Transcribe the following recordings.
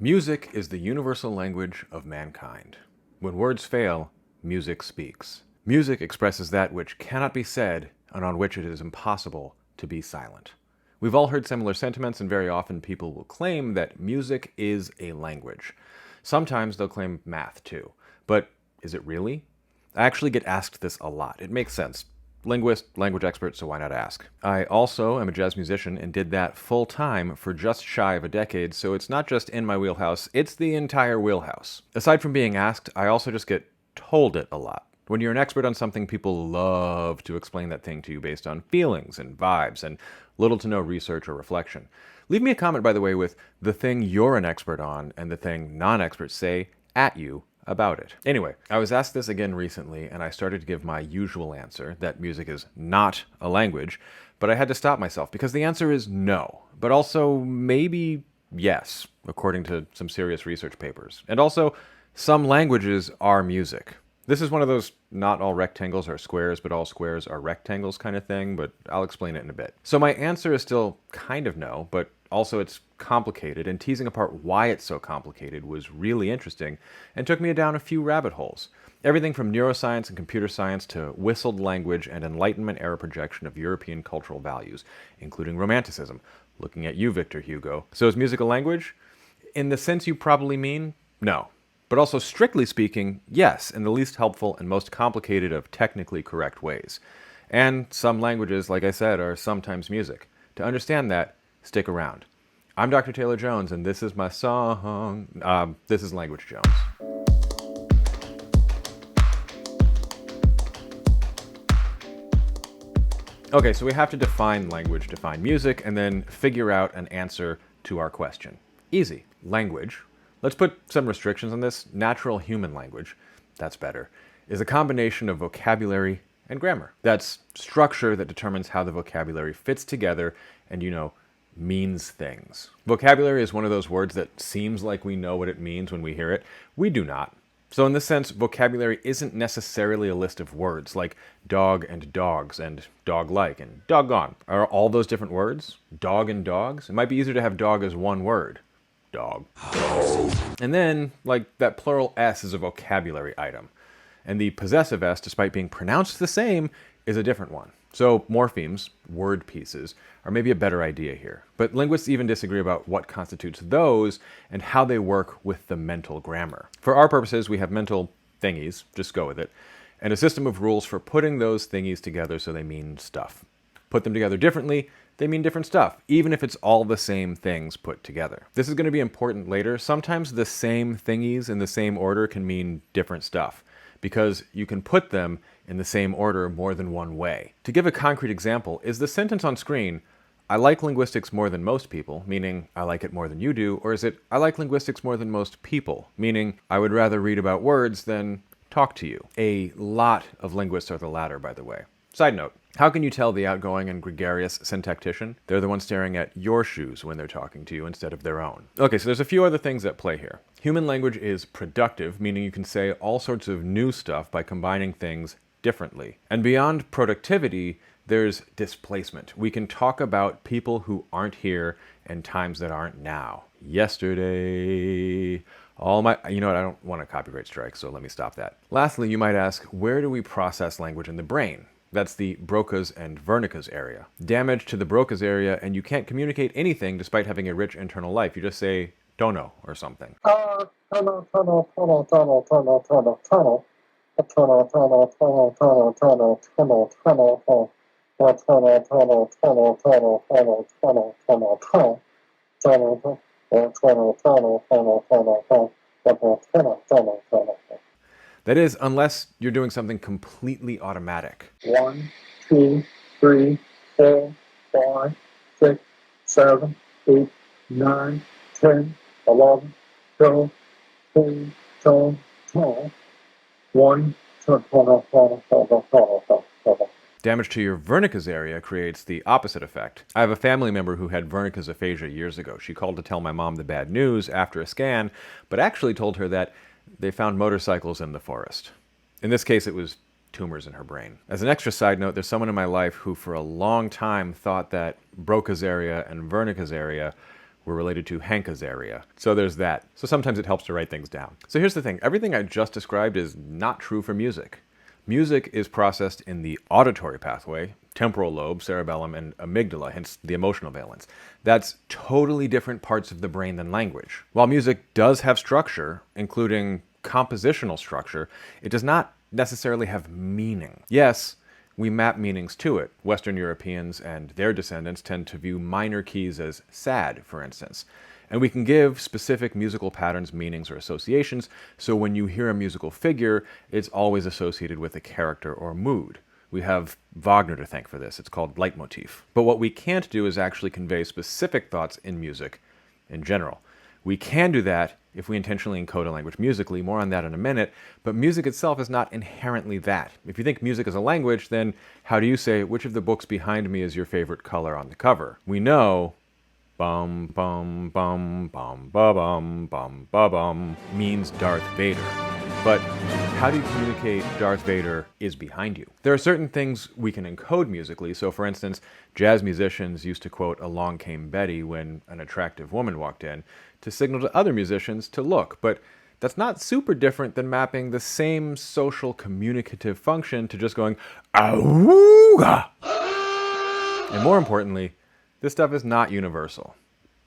Music is the universal language of mankind. When words fail, music speaks. Music expresses that which cannot be said and on which it is impossible to be silent. We've all heard similar sentiments, and very often people will claim that music is a language. Sometimes they'll claim math too. But is it really? I actually get asked this a lot. It makes sense. Linguist, language expert, so why not ask? I also am a jazz musician and did that full time for just shy of a decade, so it's not just in my wheelhouse, it's the entire wheelhouse. Aside from being asked, I also just get told it a lot. When you're an expert on something, people love to explain that thing to you based on feelings and vibes and little to no research or reflection. Leave me a comment, by the way, with the thing you're an expert on and the thing non-experts say at you about it. Anyway, I was asked this again recently, and I started to give my usual answer, that music is not a language, but I had to stop myself because the answer is no, but also maybe yes, according to some serious research papers. And also, some languages are music. This is one of those not all rectangles are squares, but all squares are rectangles kind of thing, but I'll explain it in a bit. So my answer is still kind of no, but also it's complicated, and teasing apart why it's so complicated was really interesting and took me down a few rabbit holes. Everything from neuroscience and computer science to whistled language and Enlightenment-era projection of European cultural values, including Romanticism. Looking at you, Victor Hugo. So is music a language? In the sense you probably mean, no. But also, strictly speaking, yes, in the least helpful and most complicated of technically correct ways. And some languages, like I said, are sometimes music. To understand that, stick around. I'm Dr. Taylor Jones, and this is my song. This is Language Jones. Okay, so we have to define language, define music, and then figure out an answer to our question. Easy. Language. Let's put some restrictions on this. Natural human language, that's better, is a combination of vocabulary and grammar. That's structure that determines how the vocabulary fits together and, means things. Vocabulary is one of those words that seems like we know what it means when we hear it. We do not. So in this sense, vocabulary isn't necessarily a list of words, like dog and dogs and dog-like and doggone. Are all those different words? Dog and dogs? It might be easier to have dog as one word. Dog. And then, that plural S is a vocabulary item. And the possessive S, despite being pronounced the same, is a different one. So morphemes, word pieces, are maybe a better idea here. But linguists even disagree about what constitutes those and how they work with the mental grammar. For our purposes, we have mental thingies, just go with it, and a system of rules for putting those thingies together so they mean stuff. Put them together differently, they mean different stuff, even if it's all the same things put together. This is going to be important later. Sometimes the same thingies in the same order can mean different stuff, because you can put them in the same order more than one way. To give a concrete example, is the sentence on screen, I like linguistics more than most people, meaning I like it more than you do, or is it, I like linguistics more than most people, meaning I would rather read about words than talk to you? A lot of linguists are the latter, by the way. Side note, how can you tell the outgoing and gregarious syntactician? They're the ones staring at your shoes when they're talking to you instead of their own. Okay, so there's a few other things at play here. Human language is productive, meaning you can say all sorts of new stuff by combining things differently. And beyond productivity, there's displacement. We can talk about people who aren't here and times that aren't now. Yesterday. I don't want a copyright strike, so let me stop that. Lastly, you might ask, where do we process language in the brain? That's the Broca's and Wernicke's area. Damage to the Broca's area, and you can't communicate anything despite having a rich internal life. You just say, don't know, or something. That is, unless you're doing something completely automatic. 1, 2, 3, 4, 5, 6, 7, 8, 9, 10, 11, 12, 13, 14, 15, 1. Damage to your Wernicke's area creates the opposite effect. I have a family member who had Wernicke's aphasia years ago. She called to tell my mom the bad news after a scan, but actually told her that they found motorcycles in the forest. In this case, it was tumors in her brain. As an extra side note, there's someone in my life who for a long time thought that Broca's area and Wernicke's area We're related to Hanka's area. So there's that. So sometimes it helps to write things down. So here's the thing. Everything I just described is not true for music. Music is processed in the auditory pathway, temporal lobe, cerebellum, and amygdala, hence the emotional valence. That's totally different parts of the brain than language. While music does have structure, including compositional structure, it does not necessarily have meaning. Yes, we map meanings to it. Western Europeans and their descendants tend to view minor keys as sad, for instance. And we can give specific musical patterns meanings or associations, so when you hear a musical figure, it's always associated with a character or mood. We have Wagner to thank for this. It's called leitmotif. But what we can't do is actually convey specific thoughts in music in general. We can do that if we intentionally encode a language musically, more on that in a minute, but music itself is not inherently that. If you think music is a language, then how do you say, which of the books behind me is your favorite color on the cover? We know bum bum bum bum ba bum bum ba bum means Darth Vader. But how do you communicate Darth Vader is behind you? There are certain things we can encode musically. So for instance, jazz musicians used to quote "Along Came Betty" when an attractive woman walked in to signal to other musicians to look. But that's not super different than mapping the same social communicative function to just going "Awooga." And more importantly, this stuff is not universal.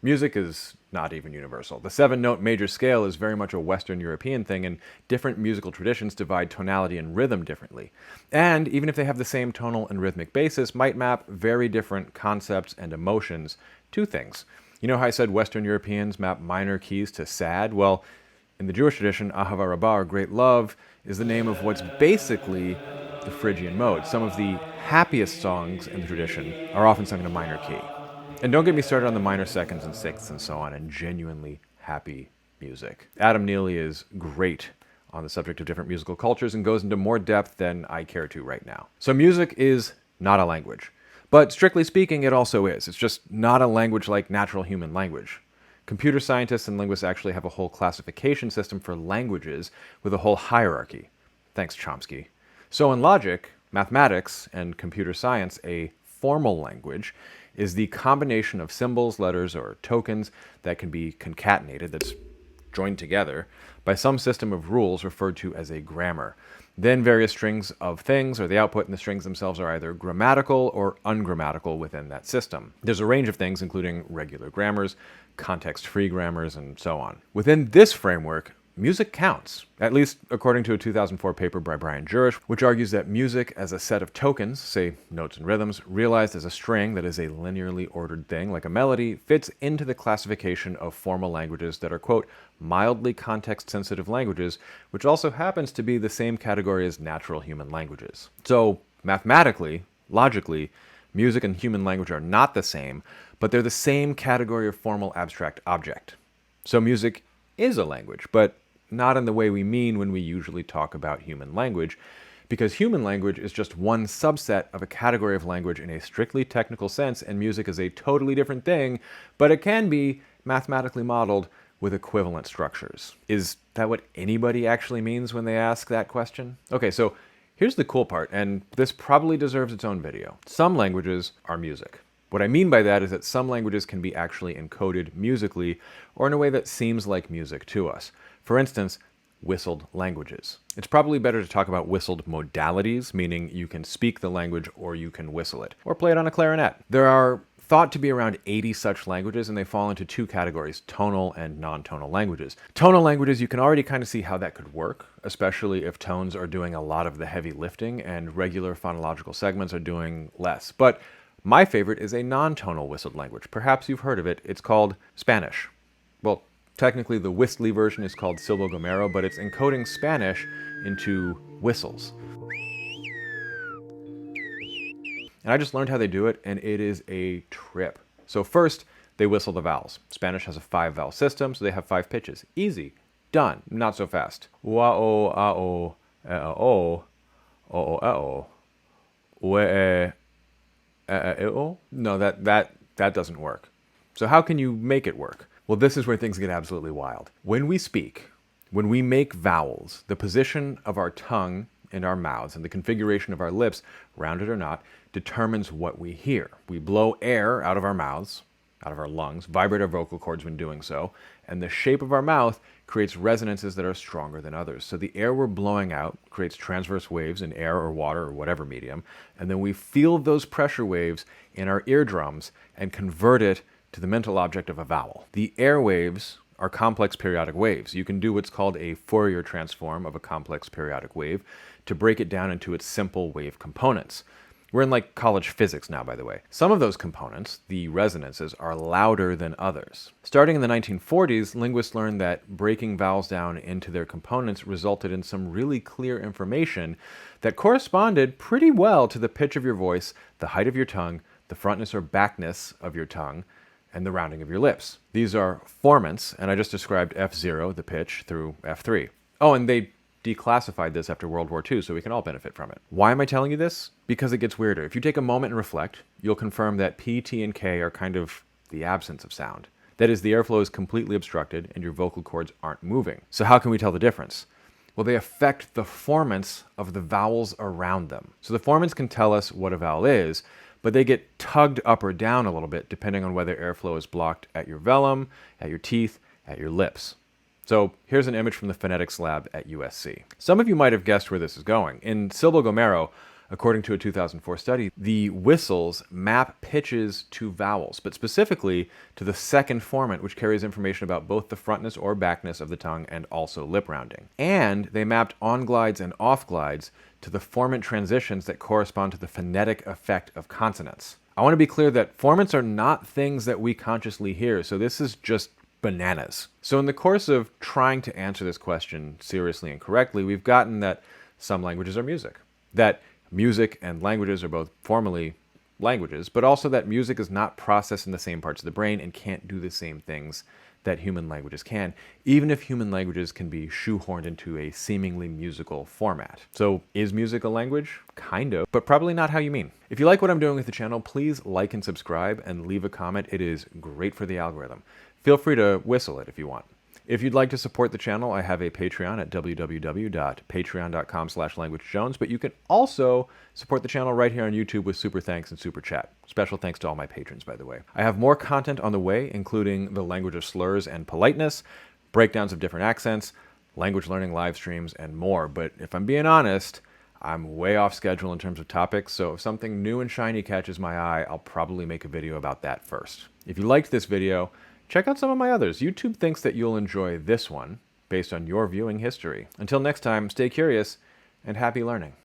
Music is not even universal. The 7-note major scale is very much a Western European thing, and different musical traditions divide tonality and rhythm differently. And even if they have the same tonal and rhythmic basis, might map very different concepts and emotions to things. You know how I said Western Europeans map minor keys to sad? Well, in the Jewish tradition, Ahava Rabbah, or great love, is the name of what's basically the Phrygian mode. Some of the happiest songs in the tradition are often sung in a minor key. And don't get me started on the minor seconds and sixths and so on, and genuinely happy music. Adam Neely is great on the subject of different musical cultures and goes into more depth than I care to right now. So music is not a language. But strictly speaking, it also is. It's just not a language like natural human language. Computer scientists and linguists actually have a whole classification system for languages with a whole hierarchy. Thanks, Chomsky. So in logic, mathematics, and computer science, a formal language is the combination of symbols, letters, or tokens that can be concatenated, that's joined together, by some system of rules referred to as a grammar. Then various strings of things, or the output, and the strings themselves are either grammatical or ungrammatical within that system. There's a range of things, including regular grammars, context-free grammars, and so on. Within this framework, music counts, at least according to a 2004 paper by Brian Jurisch, which argues that music as a set of tokens, say notes and rhythms, realized as a string that is a linearly ordered thing, like a melody, fits into the classification of formal languages that are, quote, mildly context-sensitive languages, which also happens to be the same category as natural human languages. So, mathematically, logically, music and human language are not the same, but they're the same category of formal abstract object. So music is a language, but not in the way we mean when we usually talk about human language, because human language is just one subset of a category of language in a strictly technical sense, and music is a totally different thing, but it can be mathematically modeled with equivalent structures. Is that what anybody actually means when they ask that question? Okay, so here's the cool part, and this probably deserves its own video. Some languages are music. What I mean by that is that some languages can be actually encoded musically or in a way that seems like music to us. For instance, whistled languages. It's probably better to talk about whistled modalities, meaning you can speak the language or you can whistle it, or play it on a clarinet. There are thought to be around 80 such languages, and they fall into two categories, tonal and non-tonal languages. Tonal languages, you can already kind of see how that could work, especially if tones are doing a lot of the heavy lifting and regular phonological segments are doing less. But my favorite is a non-tonal whistled language. Perhaps you've heard of it. It's called Spanish. Well, technically the whistly version is called Silbo Gomero, but it's encoding Spanish into whistles. And I just learned how they do it, and it is a trip. So first, they whistle the vowels. Spanish has a 5-vowel system, so they have 5 pitches. Easy. Done. Not so fast. Wa-o, a-o, e-a-o, o-o, e-o, we-e, e-e-o? No, that doesn't work. So how can you make it work? Well, this is where things get absolutely wild. When we speak, when we make vowels, the position of our tongue in our mouths and the configuration of our lips, rounded or not, determines what we hear. We blow air out of our mouths, out of our lungs, vibrate our vocal cords when doing so, and the shape of our mouth creates resonances that are stronger than others. So the air we're blowing out creates transverse waves in air or water or whatever medium, and then we feel those pressure waves in our eardrums and convert it to the mental object of a vowel. The air waves are complex periodic waves. You can do what's called a Fourier transform of a complex periodic wave to break it down into its simple wave components. We're in like college physics now, by the way. Some of those components, the resonances, are louder than others. Starting in the 1940s, linguists learned that breaking vowels down into their components resulted in some really clear information that corresponded pretty well to the pitch of your voice, the height of your tongue, the frontness or backness of your tongue, and the rounding of your lips. These are formants, and I just described F0, the pitch, through F3. Oh, and they declassified this after World War II, so we can all benefit from it. Why am I telling you this? Because it gets weirder. If you take a moment and reflect, you'll confirm that P, T, and K are kind of the absence of sound. That is, the airflow is completely obstructed and your vocal cords aren't moving. So how can we tell the difference? Well, they affect the formants of the vowels around them. So the formants can tell us what a vowel is, but they get tugged up or down a little bit depending on whether airflow is blocked at your velum, at your teeth, at your lips. So here's an image from the phonetics lab at USC. Some of you might have guessed where this is going. In Silbo Gomero, according to a 2004 study, the whistles map pitches to vowels, but specifically to the second formant, which carries information about both the frontness or backness of the tongue and also lip rounding. And they mapped on-glides and off-glides to the formant transitions that correspond to the phonetic effect of consonants. I want to be clear that formants are not things that we consciously hear, so this is just bananas. So in the course of trying to answer this question seriously and correctly, we've gotten that some languages are music, that music and languages are both formally languages, but also that music is not processed in the same parts of the brain and can't do the same things that human languages can, even if human languages can be shoehorned into a seemingly musical format. So is music a language? Kind of, but probably not how you mean. If you like what I'm doing with the channel, please like and subscribe and leave a comment. It is great for the algorithm. Feel free to whistle it if you want. If you'd like to support the channel, I have a Patreon at www.patreon.com/languagejones, but you can also support the channel right here on YouTube with super thanks and super chat. Special thanks to all my patrons, by the way. I have more content on the way, including the language of slurs and politeness, breakdowns of different accents, language learning live streams, and more. But if I'm being honest, I'm way off schedule in terms of topics, so if something new and shiny catches my eye, I'll probably make a video about that first. If you liked this video, check out some of my others. YouTube thinks that you'll enjoy this one based on your viewing history. Until next time, stay curious and happy learning.